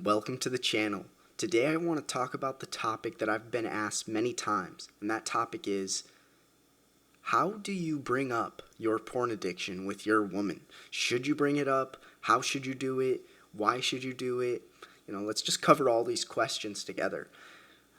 Welcome to the channel. Today I want to talk about the topic that I've been asked many times, and that topic is, how do you bring up your porn addiction with your woman? Should you bring it up? How should you do it? Why should you do it? Let's just cover all these questions together.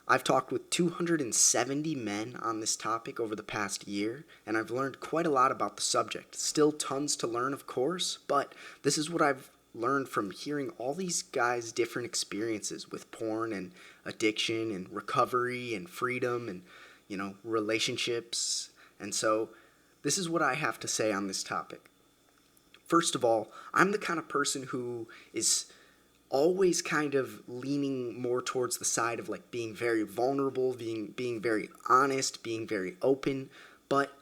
I've talked with 270 men on this topic over the past year, and I've learned quite a lot about the subject. Still tons to learn, of course, but this is what I've learned from hearing all these guys' different experiences with porn and addiction and recovery and freedom and, relationships. And so, this is what I have to say on this topic. First of all, I'm the kind of person who is always kind of leaning more towards the side of like being very vulnerable, being very honest, being very open, but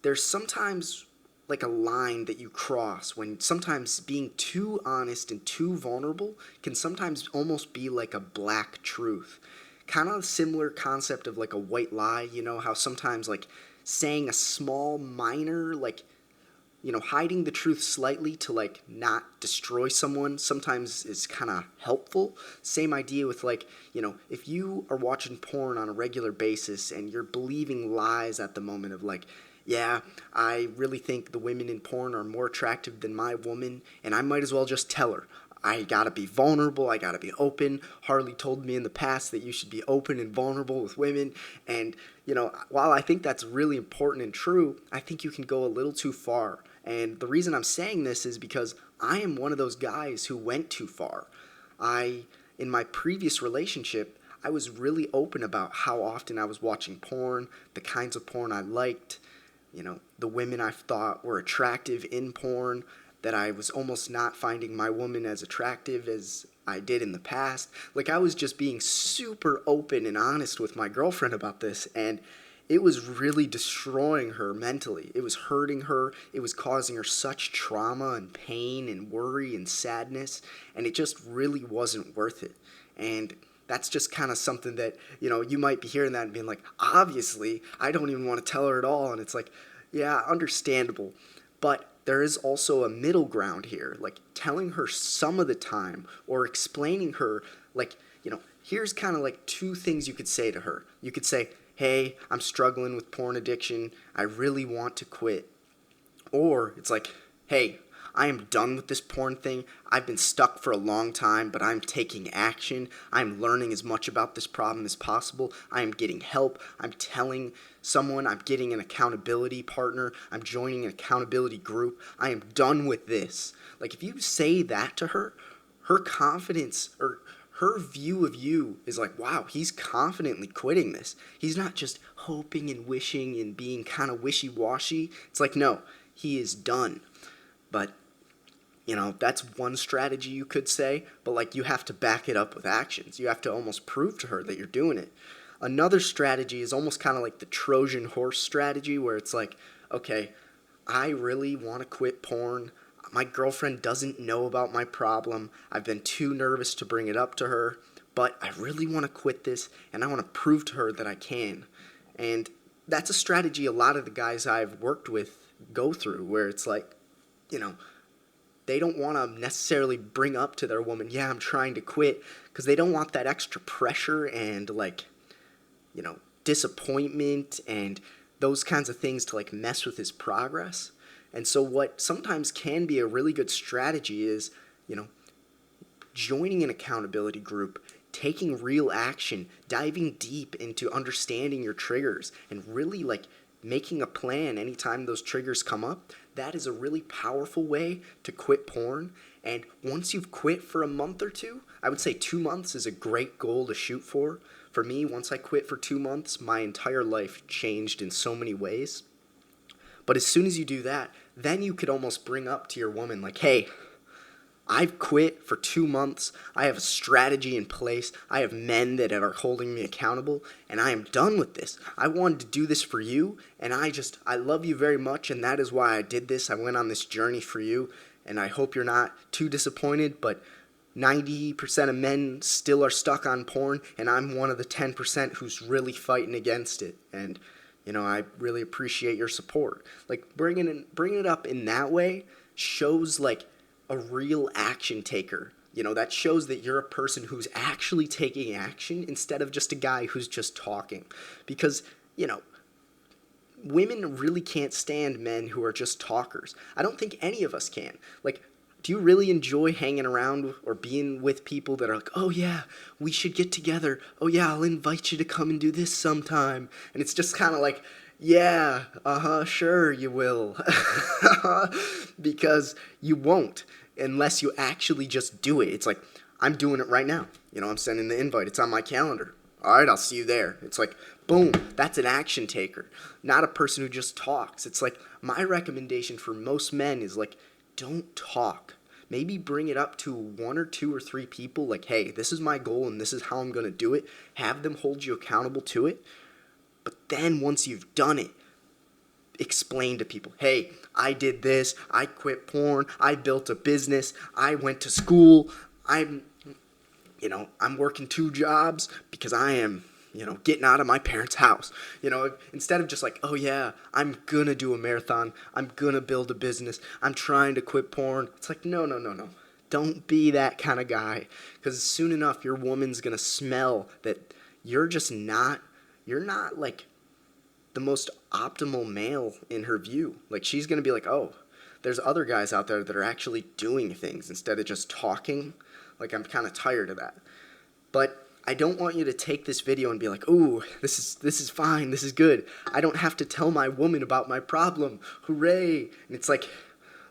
there's sometimes like a line that you cross when sometimes being too honest and too vulnerable can sometimes almost be like a black truth. Kind of a similar concept of like a white lie, how sometimes like saying a small minor like hiding the truth slightly to like not destroy someone sometimes is kind of helpful. Same idea with like, if you are watching porn on a regular basis and you're believing lies at the moment of like, yeah, I really think the women in porn are more attractive than my woman, and I might as well just tell her. I gotta be vulnerable, I gotta be open. Harley told me in the past that you should be open and vulnerable with women. And, while I think that's really important and true, I think you can go a little too far. And the reason I'm saying this is because I am one of those guys who went too far. In my previous relationship, I was really open about how often I was watching porn, the kinds of porn I liked, the women I thought were attractive in porn, that I was almost not finding my woman as attractive as I did in the past. Like, I was just being super open and honest with my girlfriend about this, and it was really destroying her mentally. It was hurting her. It was causing her such trauma and pain and worry and sadness, and it just really wasn't worth it. And that's just kind of something that, you might be hearing that and being like, obviously, I don't even want to tell her at all. And it's like, yeah, understandable. But there is also a middle ground here, like telling her some of the time or explaining her, like, here's kind of like two things you could say to her. You could say, hey, I'm struggling with porn addiction. I really want to quit. Or it's like, hey, I am done with this porn thing. I've been stuck for a long time, but I'm taking action. I'm learning as much about this problem as possible. I am getting help. I'm telling someone. I'm getting an accountability partner. I'm joining an accountability group. I am done with this. Like, if you say that to her, her confidence or her view of you is like, wow, he's confidently quitting this. He's not just hoping and wishing and being kind of wishy-washy. It's like, no, he is done. But, that's one strategy you could say, but like you have to back it up with actions. You have to almost prove to her that you're doing it. Another strategy is almost kind of like the Trojan horse strategy, where it's like, okay, I really want to quit porn. My girlfriend doesn't know about my problem. I've been too nervous to bring it up to her, but I really want to quit this, and I want to prove to her that I can. And that's a strategy a lot of the guys I've worked with go through, where it's like, you know, they don't want to necessarily bring up to their woman, yeah, I'm trying to quit, because they don't want that extra pressure and, like, disappointment and those kinds of things to, like, mess with his progress. And so what sometimes can be a really good strategy is, you know, joining an accountability group, taking real action, diving deep into understanding your triggers, and really like making a plan anytime those triggers come up. That is a really powerful way to quit porn. And once you've quit for a month or two, I would say 2 months is a great goal to shoot for. For me, once I quit for 2 months, my entire life changed in so many ways. But as soon as you do that, then you could almost bring up to your woman, like, hey, I've quit for 2 months. I have a strategy in place. I have men that are holding me accountable, and I am done with this. I wanted to do this for you, and I love you very much, and that is why I did this. I went on this journey for you, and I hope you're not too disappointed, but 90% of men still are stuck on porn, and I'm one of the 10% who's really fighting against it. And I really appreciate your support. Like, bringing it up in that way shows like a real action taker That shows that you're a person who's actually taking action instead of just a guy who's just talking. Because, women really can't stand men who are just talkers. I don't think any of us can. Like, do you really enjoy hanging around or being with people that are like, oh yeah, we should get together. Oh yeah, I'll invite you to come and do this sometime. And it's just kind of like, yeah, sure you will. Because you won't unless you actually just do it. It's like, I'm doing it right now. I'm sending the invite. It's on my calendar. All right, I'll see you there. It's like, boom, that's an action taker, not a person who just talks. It's like, my recommendation for most men is like, don't talk. Maybe bring it up to one or two or three people, like, hey, this is my goal and this is how I'm going to do it. Have them hold you accountable to it. But then once you've done it, explain to people, hey, I did this, I quit porn, I built a business, I went to school, I'm working 2 jobs because I am, getting out of my parents' house. Instead of just like, oh yeah, I'm gonna do a marathon, I'm gonna build a business, I'm trying to quit porn. It's like, no. Don't be that kind of guy. Because soon enough, your woman's gonna smell that you're not like the most optimal male in her view. Like, she's gonna be like, oh, there's other guys out there that are actually doing things instead of just talking. Like, I'm kind of tired of that. But I don't want you to take this video and be like, ooh, this is fine, this is good. I don't have to tell my woman about my problem. Hooray. And it's like,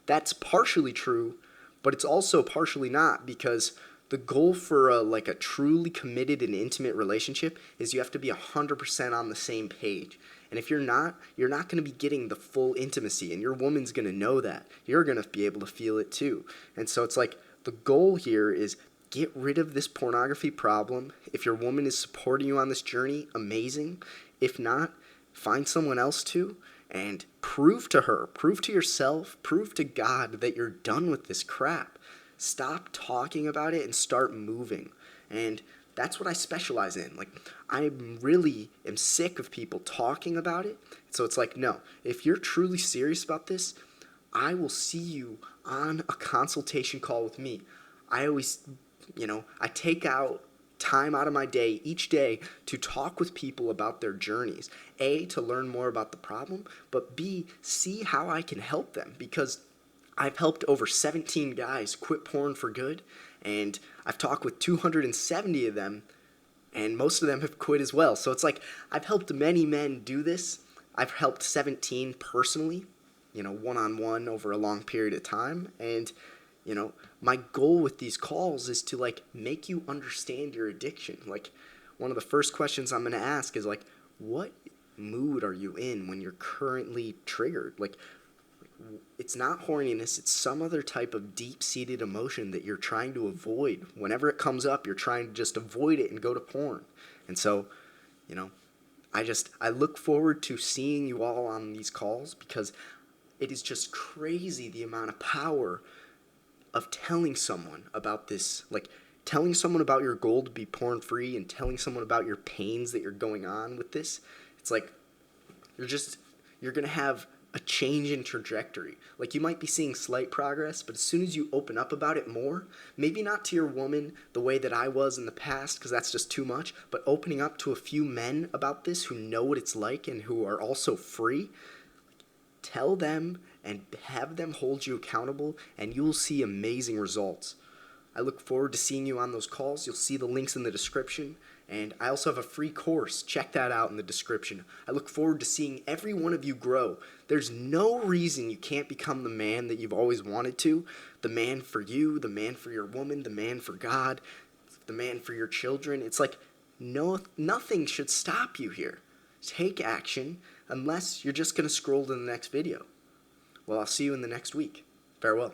that's partially true, but it's also partially not, because the goal for a truly committed and intimate relationship is you have to be 100% on the same page. And if you're not going to be getting the full intimacy, and your woman's going to know that. You're going to be able to feel it too. And so it's like, the goal here is get rid of this pornography problem. If your woman is supporting you on this journey, amazing. If not, find someone else to, and prove to her, prove to yourself, prove to God that you're done with this crap. Stop talking about it and start moving. And that's what I specialize in. Like, I really am sick of people talking about it. So it's like, no, if you're truly serious about this, I will see you on a consultation call with me. I always, I take out time out of my day each day to talk with people about their journeys. A, to learn more about the problem, but B, see how I can help them, because I've helped over 17 guys quit porn for good, and I've talked with 270 of them, and most of them have quit as well. So it's like, I've helped many men do this. I've helped 17 personally, one-on-one over a long period of time, and my goal with these calls is to make you understand your addiction. Like, one of the first questions I'm going to ask is like, what mood are you in when you're currently triggered? Like, it's not horniness, it's some other type of deep-seated emotion that you're trying to avoid. Whenever it comes up, you're trying to just avoid it and go to porn. And so, I look forward to seeing you all on these calls, because it is just crazy the amount of power of telling someone about this, telling someone about your goal to be porn free and telling someone about your pains that you're going on with this. It's like, you're going to have a change in trajectory. Like, you might be seeing slight progress, but as soon as you open up about it more, maybe not to your woman the way that I was in the past, because that's just too much, but opening up to a few men about this who know what it's like and who are also free, tell them and have them hold you accountable, and you will see amazing results. I look forward to seeing you on those calls. You'll see the links in the description, and I also have a free course. Check that out in the description. I look forward to seeing every one of you grow. There's no reason you can't become the man that you've always wanted to. The man for you, the man for your woman, the man for God, the man for your children. It's like, nothing should stop you here. Take action, unless you're just going to scroll to the next video. Well, I'll see you in the next week. Farewell.